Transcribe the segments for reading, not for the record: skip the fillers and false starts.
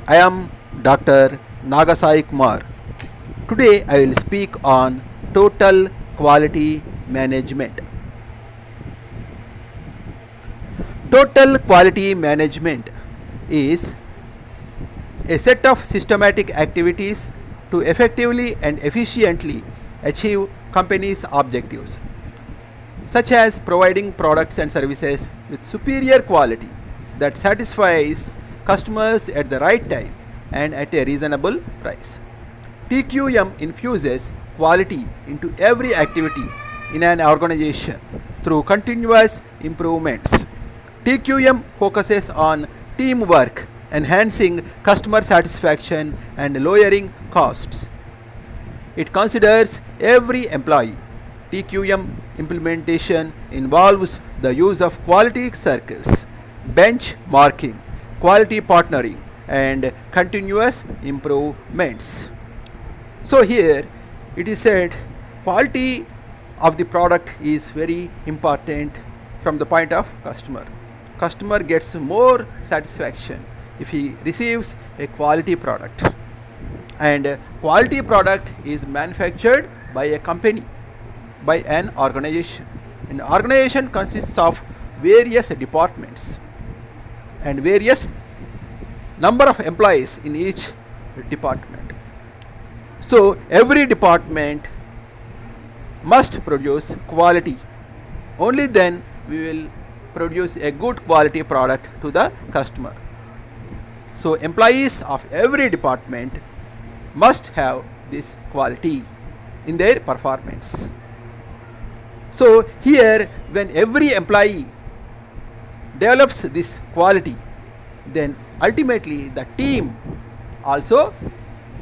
I am Dr. Nagasai Kumar. Today I will speak on total quality management. Total quality management is a set of systematic activities to effectively and efficiently achieve companies' objectives, such as providing products and services with superior quality that satisfies customers at the right time and at a reasonable price. TQM infuses quality into every activity in an organization through continuous improvements. TQM focuses on teamwork, enhancing customer satisfaction and lowering costs. It considers every employee. TQM implementation involves the use of quality circles, benchmarking, quality partnering, and continuous improvements. So here it is said quality of the product is very important from the point of customer. Customer gets more satisfaction if he receives a quality product, and quality product is manufactured by a company, by an organization. An organization consists of various departments and various number of employees in each department. So every department must produce quality. Only then we will produce a good quality product to the customer. So employees of every department must have this quality in their performance. So here, when every employee develops this quality, then ultimately the team also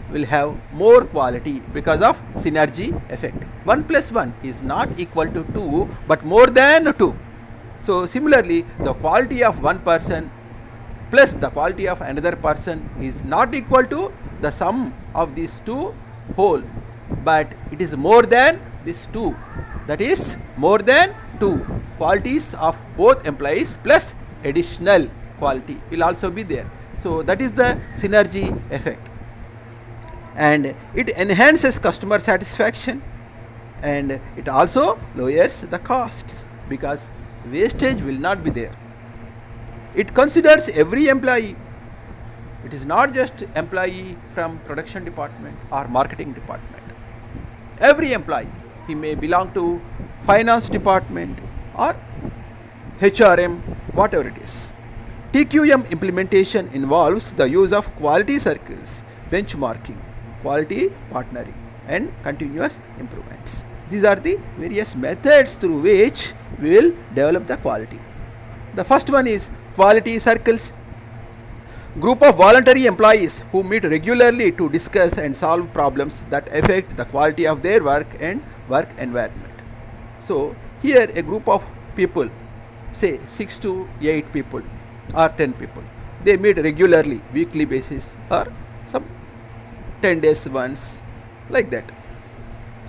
will have more quality because of synergy effect. 1 plus 1 is not equal to 2 but more than 2. So similarly, the quality of one person plus the quality of another person is not equal to the sum of these two whole, but it is more than this 2. That is more than 2 qualities of both employees plus additional quality will also be there. So that is the synergy effect, and it enhances customer satisfaction, and it also lowers the costs because wastage will not be there. It considers every employee. It is not just employee from production department or marketing department. Every employee, he may belong to finance department or HRM, whatever it is. TQM implementation involves the use of quality circles, benchmarking, quality partnering, and continuous improvements. These are the various methods through which we will develop the quality. The first one is quality circles. Group of voluntary employees who meet regularly to discuss and solve problems that affect the quality of their work and work environment. So here a group of people, say 6 to 8 people or 10 people, they meet regularly, weekly basis or some 10 days once, like that.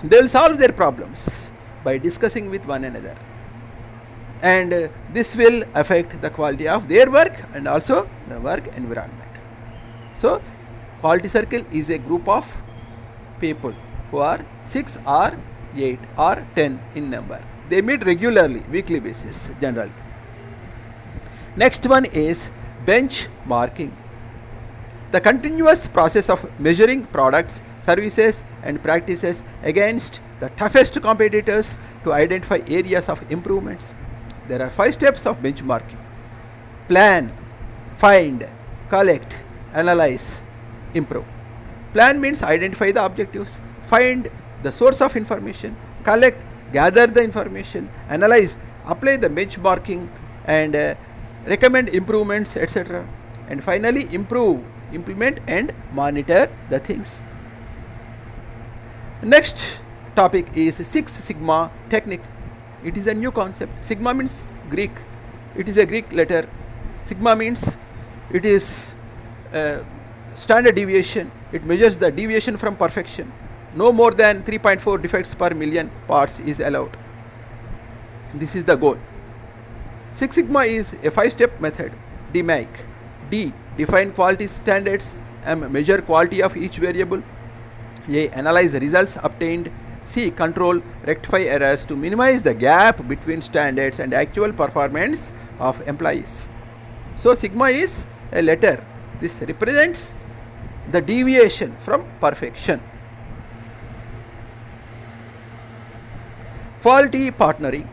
They will solve their problems by discussing with one another, and this will affect the quality of their work and also the work environment. So quality circle is a group of people who are 6 or 8 or 10 in number. They meet regularly, weekly basis generally. Next one is benchmarking. The continuous process of measuring products, services and practices against the toughest competitors to identify areas of improvements. There are 5 steps of benchmarking: plan, find, collect, analyze, improve. Plan means identify the objectives, find the source of information, collect, gather the information, analyze, apply the benchmarking, and recommend improvements, etc. And finally improve, implement and monitor the things. Next topic is Six Sigma technique. It is a new concept. Sigma means Greek. It is a Greek letter. Sigma means it is standard deviation. It measures the deviation from perfection. No more than 3.4 defects per million parts is allowed. This is the goal. Six Sigma is a 5-step method. DMAIC. D, define quality standards, M. measure quality of each variable, A. analyze the results obtained, C. control, rectify errors to minimize the gap between standards and actual performance of employees. So sigma is a letter. This represents the deviation from perfection. Quality partnering.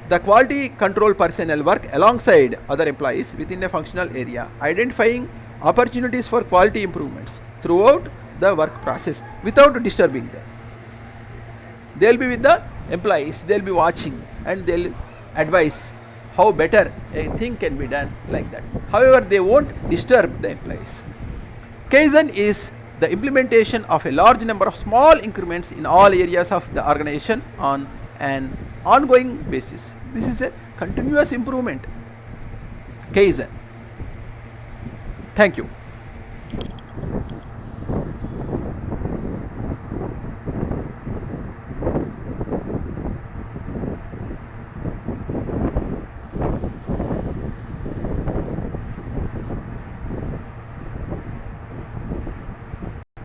The quality control personnel work alongside other employees within a functional area, identifying opportunities for quality improvements throughout the work process without disturbing them. They will be with the employees, they will be watching and they will advise how better a thing can be done, like that. However, they won't disturb the employees. Kaizen is the implementation of a large number of small increments in all areas of the organization on an ongoing basis. This is a continuous improvement. Kaizen. Thank you.